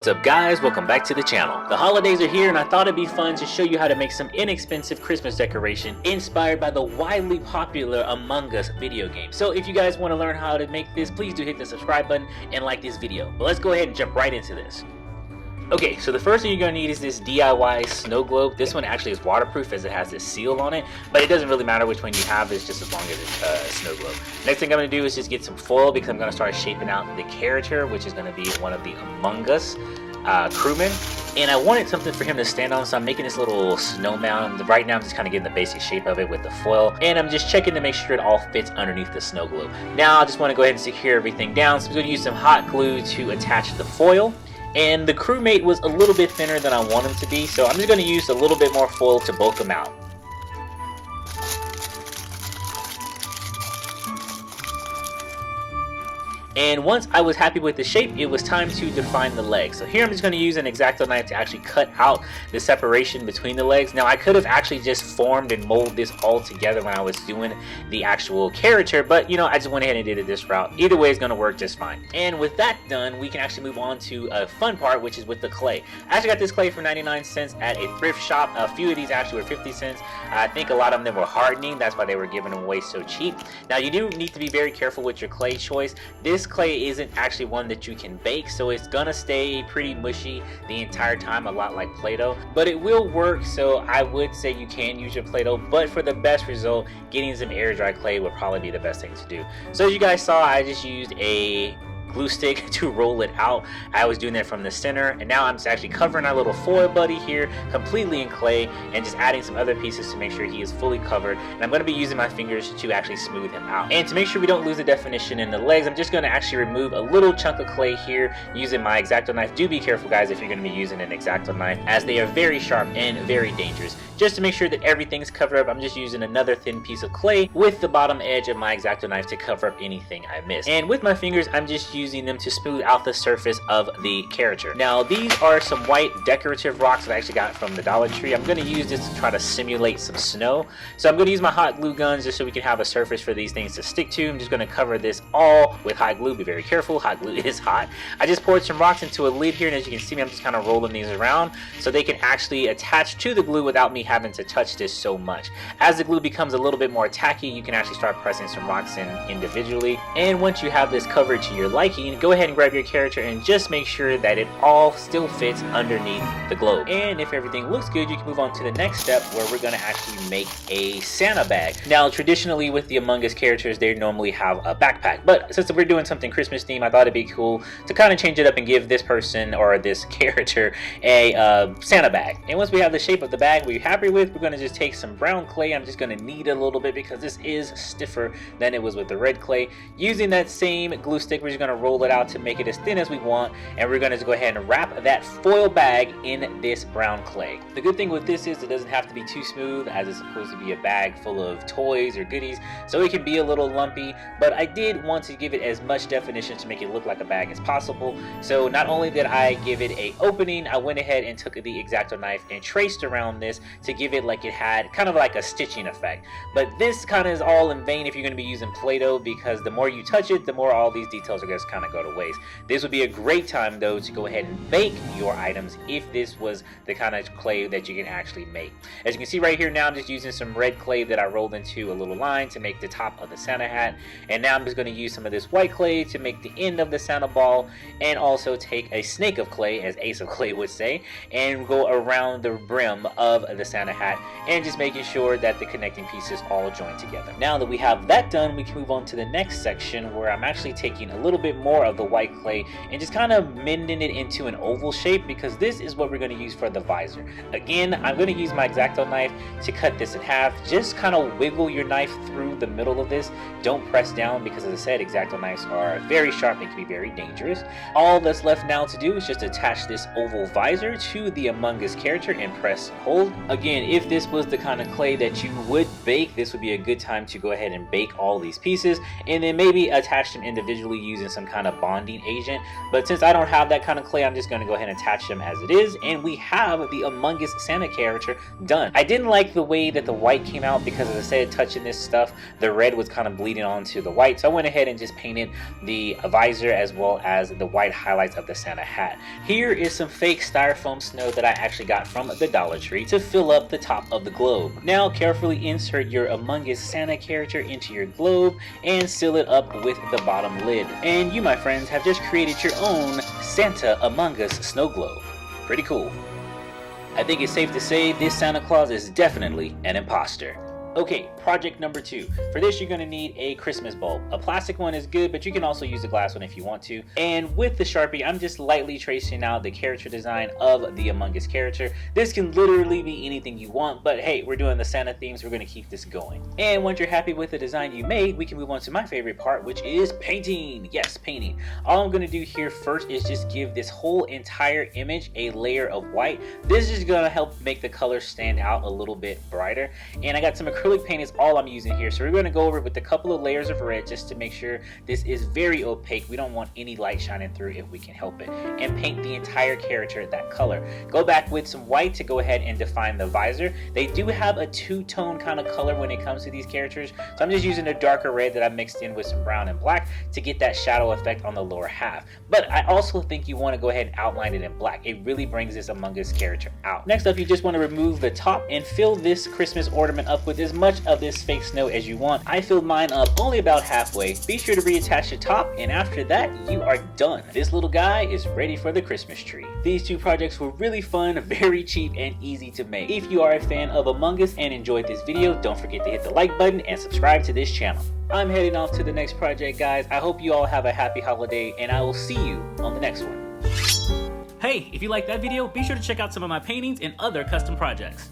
What's up guys, welcome back to the channel. The holidays are here and I thought it'd be fun to show you how to make some inexpensive Christmas decoration inspired by the widely popular Among Us video game. So if you guys want to learn how to make this, please do hit the subscribe button and like this video. But let's go ahead and jump right into this. Okay, so the first thing you're going to need is this DIY snow globe. This one actually is waterproof as it has this seal on it, but it doesn't really matter which one you have, it's just as long as it's a snow globe. Next thing I'm going to do is just get some foil because I'm going to start shaping out the character, which is going to be one of the Among Us crewmen. And I wanted something for him to stand on, so I'm making this little snowman. Right now I'm just kind of getting the basic shape of it with the foil, and I'm just checking to make sure it all fits underneath the snow globe. Now I just want to go ahead and secure everything down, so I'm going to use some hot glue to attach the foil. And the Crewmate was a little bit thinner than I want him to be, so I'm just going to use a little bit more foil to bulk him out. And once I was happy with the shape, it was time to define the legs. So here I'm just going to use an X-Acto knife to actually cut out the separation between the legs. Now I could have actually just formed and molded this all together when I was doing the actual character, but you know, I just went ahead and did it this route. Either way is going to work just fine. And with that done, we can actually move on to a fun part, which is with the clay. I actually got this clay for 99 cents at a thrift shop. A few of these actually were 50 cents. I think a lot of them were hardening. That's why they were giving them away so cheap. Now you do need to be very careful with your clay choice. This clay isn't actually one that you can bake, so it's gonna stay pretty mushy the entire time, a lot like Play-Doh, but it will work. So I would say you can use your Play-Doh, but for the best result, getting some air dry clay would probably be the best thing to do. So as you guys saw, I just used a glue stick to roll it out. I was doing that from the center, and now I'm just actually covering our little foil buddy here completely in clay and just adding some other pieces to make sure he is fully covered. And I'm going to be using my fingers to actually smooth him out. And to make sure we don't lose the definition in the legs, I'm just going to actually remove a little chunk of clay here using my X-Acto knife. Do be careful guys if you're going to be using an X-Acto knife, as they are very sharp and very dangerous. Just to make sure that everything's covered up, I'm just using another thin piece of clay with the bottom edge of my X-Acto knife to cover up anything I miss. And with my fingers, I'm just using them to smooth out the surface of the character. Now these are some white decorative rocks that I actually got from the Dollar Tree. I'm going to use this to try to simulate some snow. So I'm going to use my hot glue guns just so we can have a surface for these things to stick to. I'm just going to cover this all with hot glue. Be very careful, hot glue is hot. I just poured some rocks into a lid here, and as you can see me, I'm just kind of rolling these around so they can actually attach to the glue without me having to touch this so much. As the glue becomes a little bit more tacky, you can actually start pressing some rocks in individually. And once you have this covered to your liking, go ahead and grab your character and just make sure that it all still fits underneath the globe. And if everything looks good, you can move on to the next step, where we're going to actually make a Santa bag. Now traditionally with the Among Us characters, they normally have a backpack, but since we're doing something Christmas themed, I thought it'd be cool to kind of change it up and give this person or this character a Santa bag. And once we have the shape of the bag we're happy with, we're going to just take some brown clay. I'm just going to knead it a little bit because this is stiffer than it was with the red clay. Using that same glue stick, we're just going to roll it out to make it as thin as we want, and we're going to go ahead and wrap that foil bag in this brown clay. The good thing with this is it doesn't have to be too smooth, as it's supposed to be a bag full of toys or goodies, so it can be a little lumpy, but I did want to give it as much definition to make it look like a bag as possible. So not only did I give it a opening, I went ahead and took the X-Acto knife and traced around this to give it like it had kind of like a stitching effect. But this kind of is all in vain if you're going to be using Play-Doh, because the more you touch it, the more all these details are going to kind of go to waste. This would be a great time though to go ahead and bake your items if this was the kind of clay that you can actually make. As you can see right here, now I'm just using some red clay that I rolled into a little line to make the top of the Santa hat, and now I'm just going to use some of this white clay to make the end of the Santa ball, and also take a snake of clay, as Ace of Clay would say, and go around the brim of the Santa hat, and just making sure that the connecting pieces all join together. Now that we have that done, we can move on to the next section, where I'm actually taking a little bit more of the white clay and just kind of mending it into an oval shape, because this is what we're going to use for the visor. Again, I'm going to use my X-Acto knife to cut this in half. Just kind of wiggle your knife through the middle of this. Don't press down, because as I said, X-Acto knives are very sharp and can be very dangerous. All that's left now to do is just attach this oval visor to the Among Us character and press and hold. Again, if this was the kind of clay that you would bake, this would be a good time to go ahead and bake all these pieces, and then maybe attach them individually using some kind of bonding agent. But since I don't have that kind of clay, I'm just going to go ahead and attach them as it is, and we have the Among Us Santa character done. I didn't like the way that the white came out because, as I said, touching this stuff, the red was kind of bleeding onto the white, so I went ahead and just painted the visor as well as the white highlights of the Santa hat. Here is some fake styrofoam snow that I actually got from the Dollar Tree to fill up the top of the globe. Now carefully insert your Among Us Santa character into your globe and seal it up with the bottom lid. And you, my friends, have just created your own Santa Among Us snow globe. Pretty cool. I think it's safe to say this Santa Claus is definitely an imposter. Okay, project number 2. For this, you're going to need a Christmas bulb. A plastic one is good, but you can also use a glass one if you want to. And with the Sharpie, I'm just lightly tracing out the character design of the Among Us character. This can literally be anything you want, but hey, we're doing the Santa themes, we're going to keep this going. And once you're happy with the design you made, we can move on to my favorite part, which is painting. Yes, painting. All I'm going to do here first is just give this whole entire image a layer of white. This is going to help make the color stand out a little bit brighter. And I got some acrylic paint is all I'm using here, so we're going to go over with a couple of layers of red just to make sure this is very opaque. We don't want any light shining through if we can help it, and paint the entire character that color. Go back with some white to go ahead and define the visor. They do have a two-tone kind of color when it comes to these characters, so I'm just using a darker red that I mixed in with some brown and black to get that shadow effect on the lower half. But I also think you want to go ahead and outline it in black. It really brings this Among Us character out. Next up, you just want to remove the top and fill this Christmas ornament up with as much of this fake snow as you want. I filled mine up only about halfway. Be sure to reattach the top, and after that, you are done. This little guy is ready for the Christmas tree. These two projects were really fun, very cheap, and easy to make. If you are a fan of Among Us and enjoyed this video, don't forget to hit the like button and subscribe to this channel. I'm heading off to the next project, guys. I hope you all have a happy holiday, and I will see you on the next one. Hey, if you liked that video, be sure to check out some of my paintings and other custom projects.